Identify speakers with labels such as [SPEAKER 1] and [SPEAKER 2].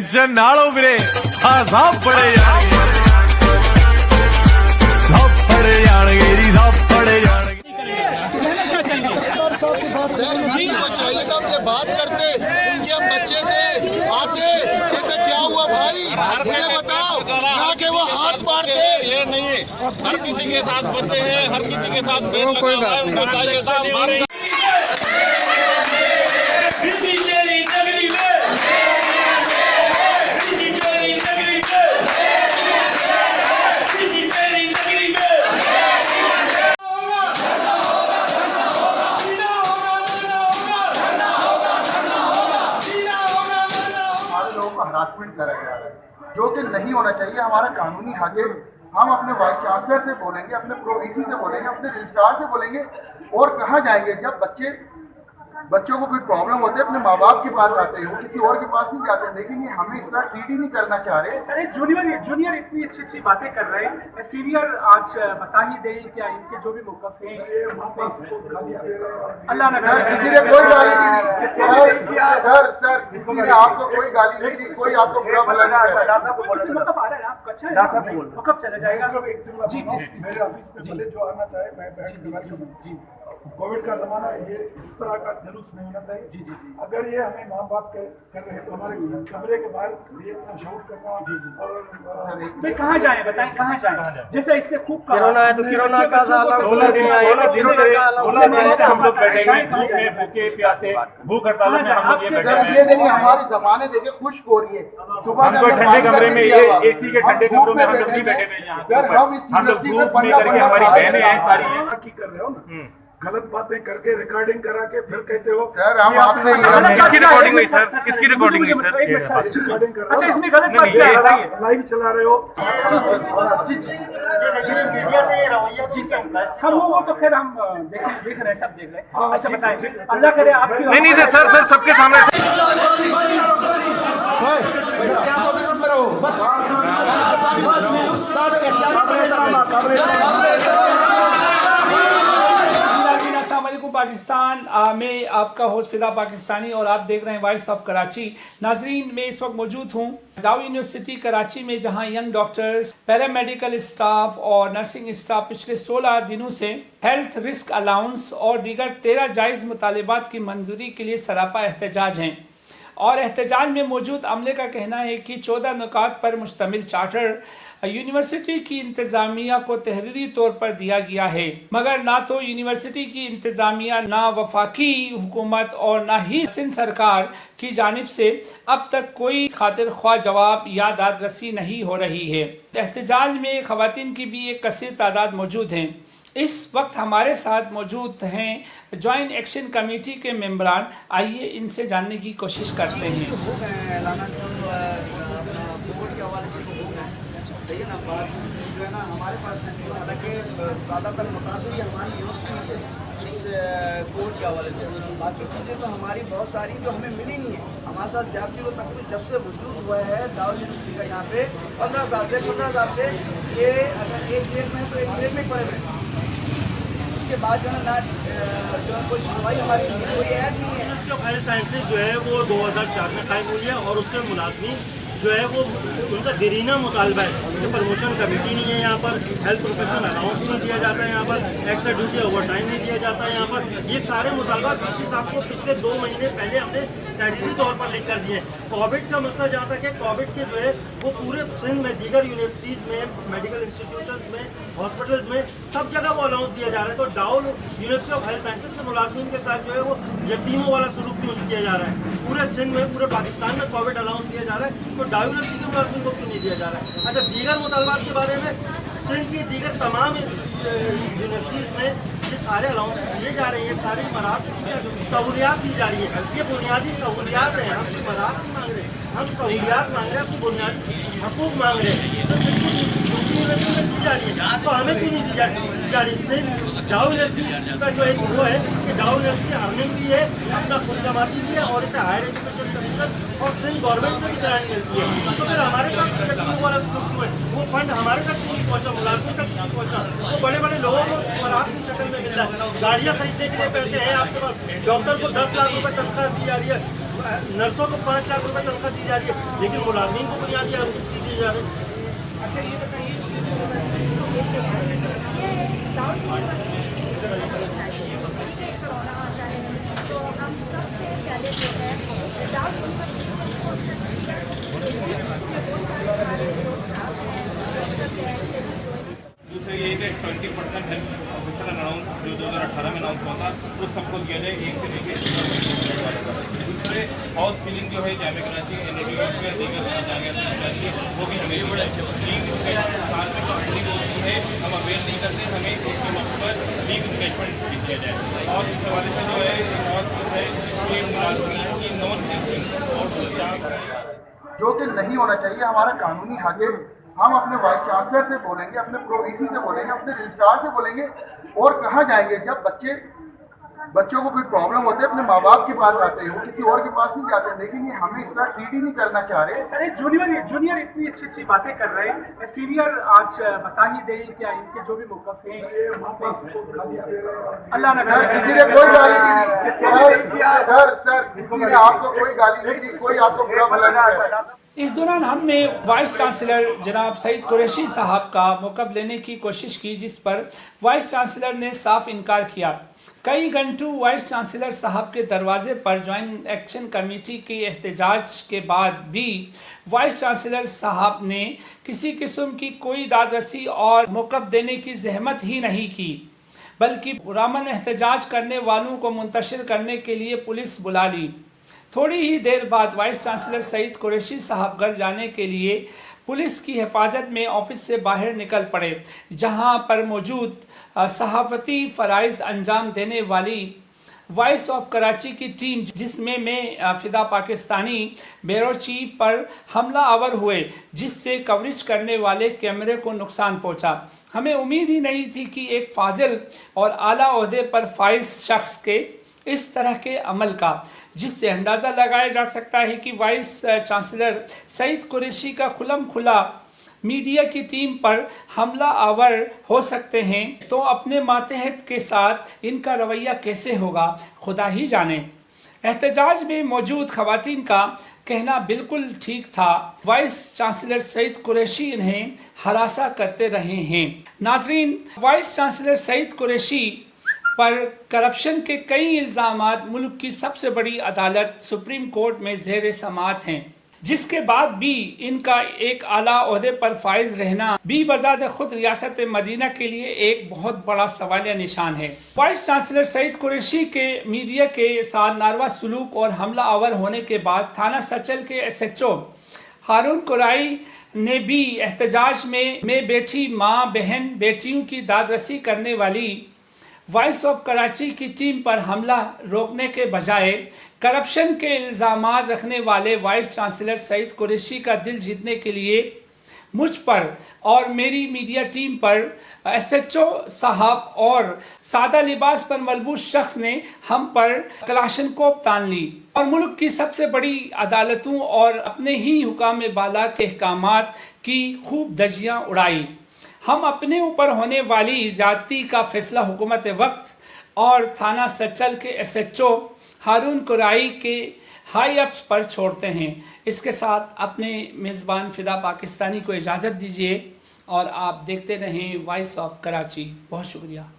[SPEAKER 1] Tension ना लो वीरे सब फड़े जाणगे सब फड़े जाणगे जी सब फड़े जाणगे
[SPEAKER 2] चाहिए था अपने बात करते उनके हम बच्चे थे आते कहते क्या हुआ भाई मुझे बताओ यहाँ के वो हाथ मारते
[SPEAKER 3] ये नहीं है हर किसी के साथ बच्चे हैं हर किसी के साथ कोई बात उनको चाहिए था हमारे
[SPEAKER 2] हरासमेंट करा जा रहा है जो कि नहीं होना चाहिए। हमारा कानूनी हक है, हम अपने वाइस चांसलर से बोलेंगे, अपने प्रोवीसी से बोलेंगे, अपने रजिस्ट्रार से बोलेंगे और कहाँ जाएंगे जब बच्चों को कोई प्रॉब्लम होती है अपने माँ बाप के पास आते हैं, वो किसी और के पास नहीं जाते हैं। लेकिन ये हमें इतना ट्रीट ही नहीं करना चाह रहे।
[SPEAKER 4] सर जूनियर इतनी अच्छी अच्छी बातें कर रहे हैं, सीनियर आज बता ही दें क्या इनके जो भी मौक़िफ़ हैं। अल्लाह न करे
[SPEAKER 2] किसी ने कोई गाली नहीं दी सर किसी ने आपको कोई गाली नहीं दी, कोई आपको बुरा भला नहीं कहा।
[SPEAKER 4] मौक़िफ़ आ रहा है आपका अच्छा है, मौक़िफ़ चला जाएगा जी
[SPEAKER 5] मेरे ऑफिस में भले जो आना चाहे मैं जी कोविड का जमाना है, ये इस तरह का जुलूस नहीं होना चाहिए। जी अगर ये हमें माँ बाप कर रहे हैं तो हमारे कमरे के बाहर ये इतना शाउट करना और
[SPEAKER 4] भाई कहाँ जाए बताएं कहाँ जाए। जैसे इसने खूब
[SPEAKER 3] कोरोना है तो कोरोना का 16 दिनों से हम लोग बैठे हैं धूप में भूखे प्यासे भूख हड़ताल में हम लोग ये बैठे हैं।
[SPEAKER 2] ये देखिए हमारी जबानें देखिए खुश्क हो रही है। सुबह
[SPEAKER 3] हमको ठंडे कमरे में ये एसी के ठंडे कमरों में हम लोग नहीं बैठे हुए यहाँ हम लोग धूप में करके हमारी बहनें हैं सारी हैं
[SPEAKER 5] की कर रहे हो ना गलत बातें करके रिकॉर्डिंग करा के फिर कहते हो
[SPEAKER 2] सर हम आपसे
[SPEAKER 3] किसकी रिकॉर्डिंग हुई सर किसकी रिकॉर्डिंग हुई सर
[SPEAKER 5] रिकॉर्डिंग कर
[SPEAKER 4] अच्छा
[SPEAKER 5] रहे
[SPEAKER 4] इसमें गलत बात क्या है
[SPEAKER 5] लाइव चला रहे हो।
[SPEAKER 4] हम वो तो खैर हम देख रहे हैं सब देख रहे हैं। अच्छा बताएं अल्लाह करे आपकी
[SPEAKER 3] नहीं सर सबके सामने
[SPEAKER 4] पाकिस्तान में आपका होस्ट फिदा पाकिस्तानी और आप देख रहे हैं वॉइस ऑफ कराची। नाजरीन मैं इस वक्त मौजूद हूँ डाउ यूनिवर्सिटी कराची में, जहाँ यंग डॉक्टर्स, पैरामेडिकल स्टाफ और नर्सिंग स्टाफ पिछले 16 दिनों से हेल्थ रिस्क अलाउंस और दीगर 13 जायज़ मुतालिबात की मंजूरी के लिए सरापा एहतजाज हैं। और एहतजाज में मौजूद अमले का कहना है कि 14 नुकात पर मुश्तमिल चार्टर यूनिवर्सिटी की इंतज़ामिया को तहरीरी तौर पर दिया गया है, मगर ना तो यूनिवर्सिटी की इंतज़ामिया, ना वफाकी हुकूमत और ना ही सिंध सरकार की जानिब से अब तक कोई खातिर ख्वाह जवाब या दादरसी नहीं हो रही है। एहतजाज में ख़वातीन की भी एक कसीर तादाद मौजूद हैं। इस वक्त हमारे साथ मौजूद हैं जॉइंट एक्शन कमेटी के मेंबरान। आइए इनसे जानने की कोशिश करते हैं।
[SPEAKER 6] सही है ना बात जो है ना हमारे पास हालांकि ज़्यादातर मुतासर हमारी यूनिवर्सिटी है इस कोड के हवाले से। बाकी चीज़ें तो हमारी बहुत सारी जो हमें मिली नहीं है। हमारे साथ ज्यादती वो तक जब से वजूद हुआ है डाउ यूनिवर्सिटी का यहाँ पे 15 साल से ये अगर एक ग्रेड में है तो एक ग्रेड में पड़े हुए। इसके बाद जो है ना जो कोई सुनवाई हमारी कोई ऐड नहीं है।
[SPEAKER 7] हेल्थ साइंसेज जो है वो 2004 में कायम हुई है और उसके मुलाजमीन जो है वो उनका देरीना मुतालबा है कि प्रमोशन कमेटी नहीं है यहाँ पर, हेल्थ प्रोफेशनल अलाउंस नहीं दिया जाता है यहाँ पर, एक्स्ट्रा ड्यूटी ओवर टाइम नहीं दिया जाता है यहाँ पर। ये सारे मुतालबा डीसी साहब को पिछले 2 महीने पहले हमने तहरीरी तौर पर लिख कर दिए। कोविड का मसला जहाँ तक है, कोविड के जो है वो पूरे सिंध में दीगर यूनिवर्सिटीज़ में, मेडिकल इंस्टीट्यूशंस में, हॉस्पिटल्स में सब जगह वो अलाउंस दिया जा रहा है। तो डाउ यूनिवर्सिटी ऑफ हेल्थ साइंसेज से मुलाजमीन के साथ जो है वो यतीमों वाला सलूक क्यों किया जा रहा है? पूरे सिंध में, पूरे पाकिस्तान में कोविड अलाउंस दिया जा रहा है, तो डाउ यूनिवर्सिटी के मुलाजमीन को क्यों नहीं दिया जा रहा है? अच्छा, दीगर मुतालबात के बारे में सिंध की दीगर तमाम यूनिवर्सिटीज़ में ये सारे अलाउंस दिए जा रहे हैं, सारी मराहत सहूलियात दी जा रही है। ये बुनियादी सहूलियात हैं, हम कोई मराहत नहीं मांग रहे, हम सहूलियात मांग रहे हैं, अपनी बुनियादी हकूक़ मांग रहे हैं। तो यूनिवर्सिटी दी जा रही है तो हमें क्यों नहीं दी जा रही? सिंध डाउ यूनिवर्सिटी का जो एक वो है कि डाउ यूनिवर्सिटी अर्निंग भी है, अपना खुद कमाती भी है और इसे हायर एजुकेशन कमीशन और सिंध गवर्नमेंट से भी ग्रांट मिलती है। तो फिर हमारे साथ वाला स्कूल क्यों है? वो फंड हमारे तक नहीं पहुँचा, मुलाजमों तक नहीं पहुँचा। वो बड़े बड़े लोगों को मराहत की शक्ल में मिल रहा है। गाड़ियाँ खरीदने के लिए पैसे हैं आपके पास, डॉक्टर को 10 लाख रुपये तनख्वाह दी जा रही है, नर्सों को 5 लाख रुपए तनख्वाह दी जा रही है, लेकिन मुलाजमीन को बुनियादी आर्थिक दिए जा रहे हैं।
[SPEAKER 4] अच्छा ये बताइए,
[SPEAKER 8] कोरोना आता है तो हम सबसे पहले जो है विदाउट इसमें बहुत सारे हमारे जो स्टाफ हैं
[SPEAKER 3] दूसरे ये कि 20% हेल्थ ऑफिसर अनाउंस जो 2018 में अनाउंस हुआ था उस सबको किया जाए 1 से लेकर। दूसरे हाउस सीलिंग जो है जामे कराची एनएडीएस में दीगर वो भी हमें साल में कंपनी होती है, हम अवेल नहीं करते, हमें उसके वक्त पर लीग इंगेजमेंट भी किया जाए। और इस हवाले से जो है एक और चीज़ है कि मुलाजमीन की नॉन टेस्टिंग और
[SPEAKER 2] जो कि नहीं होना चाहिए। हमारा कानूनी हक है, हम अपने वाइस चांसलर से बोलेंगे, अपने प्रो वीसी से बोलेंगे, अपने रजिस्ट्रार से बोलेंगे। और कहाँ जाएंगे जब बच्चों को कोई प्रॉब्लम होती है, अपने माँ बाप के पास आते हैं, वो किसी और के पास नहीं जाते हैं। लेकिन ये हमें इस तरह ट्रीट ही नहीं करना चाह रहे।
[SPEAKER 4] सर जूनियर इतनी अच्छी बातें कर रहे हैं, सीनियर आज बता ही दें क्या इनके जो भी मौक़िफ़ हैं।
[SPEAKER 5] ये माँ बाप को गालियाँ दे रहे हैं।
[SPEAKER 4] अल्लाह न
[SPEAKER 2] सर
[SPEAKER 4] करे।
[SPEAKER 2] किसी ने कोई गाली नहीं दी। सर किसी ने आपको कोई गाली नहीं दी, कोई आपको बुरा भला नहीं कहा।
[SPEAKER 4] इस दौरान हमने वाइस चांसलर जनाब सईद कुरैशी साहब का मौक़िफ़ लेने की कोशिश की, जिस पर वाइस चांसलर ने साफ इनकार किया। कई घंटों वाइस चांसलर साहब के दरवाजे पर जॉइंट एक्शन कमेटी के एहतजाज के बाद भी वाइस चांसलर साहब ने किसी किस्म की कोई दादरसी और मौक़िफ़ देने की जहमत ही नहीं की, बल्कि पुरअमन एहतजाज करने वालों को मुंतशिर करने के लिए पुलिस बुला ली। थोड़ी ही देर बाद वाइस चांसलर सईद कुरैशी साहब घर जाने के लिए पुलिस की हिफाजत में ऑफिस से बाहर निकल पड़े, जहां पर मौजूद सहाफ़ती फ़राइज़ अंजाम देने वाली वॉइस ऑफ कराची की टीम, जिसमें मैं फ़िदा पाकिस्तानी ब्यूरो चीफ पर हमला आवर हुए, जिससे कवरेज करने वाले कैमरे को नुकसान पहुंचा। हमें उम्मीद ही नहीं थी कि एक फाजिल और आला ओहदे पर फाइज शख्स के इस तरह के अमल का, जिससे अंदाज़ा लगाया जा सकता है कि वाइस चांसलर सईद कुरैशी का खुलम खुला मीडिया की टीम पर हमला आवर हो सकते हैं, तो अपने मातहत के साथ इनका रवैया कैसे होगा खुदा ही जाने। एहतजाज में मौजूद खवातीन का कहना बिल्कुल ठीक था, वाइस चांसलर सईद कुरैशी इन्हें हरासा करते रहे हैं। नाजरीन, वाइस चांसलर सईद कुरैशी पर करप्शन के कई इल्ज़ामात मुल्क की सबसे बड़ी अदालत सुप्रीम कोर्ट में ज़ेर समाअत हैं, जिसके बाद भी इनका एक आला ओहदे पर फाइज रहना भी बजात खुद रियासत मदीना के लिए एक बहुत बड़ा सवालिया निशान है। वाइस चांसलर सईद कुरैशी के मीडिया के साथ नारवा सलूक और हमला आवर होने के बाद थाना सचल के SHO हारून कुराई ने भी एहतजाज में बैठी माँ बहन बेटियों की दादरसी करने वाली वॉइस ऑफ कराची की टीम पर हमला रोकने के बजाय करप्शन के इल्ज़ामात रखने वाले वाइस चांसलर सईद कुरैशी का दिल जीतने के लिए मुझ पर और मेरी मीडिया टीम पर SHO साहब और सादा लिबास पर मलबूस शख्स ने हम पर कलाशनकोप तान ली और मुल्क की सबसे बड़ी अदालतों और अपने ही हुकाम बाला के अहकामात की खूब धज्जियाँ उड़ाई। हम अपने ऊपर होने वाली ज़्यादती का फैसला हुकूमत वक्त और थाना सचल के SHO हारून कुराई के हाई अप्स पर छोड़ते हैं। इसके साथ अपने मेज़बान फ़िदा पाकिस्तानी को इजाज़त दीजिए और आप देखते रहें वॉइस ऑफ कराची। बहुत शुक्रिया।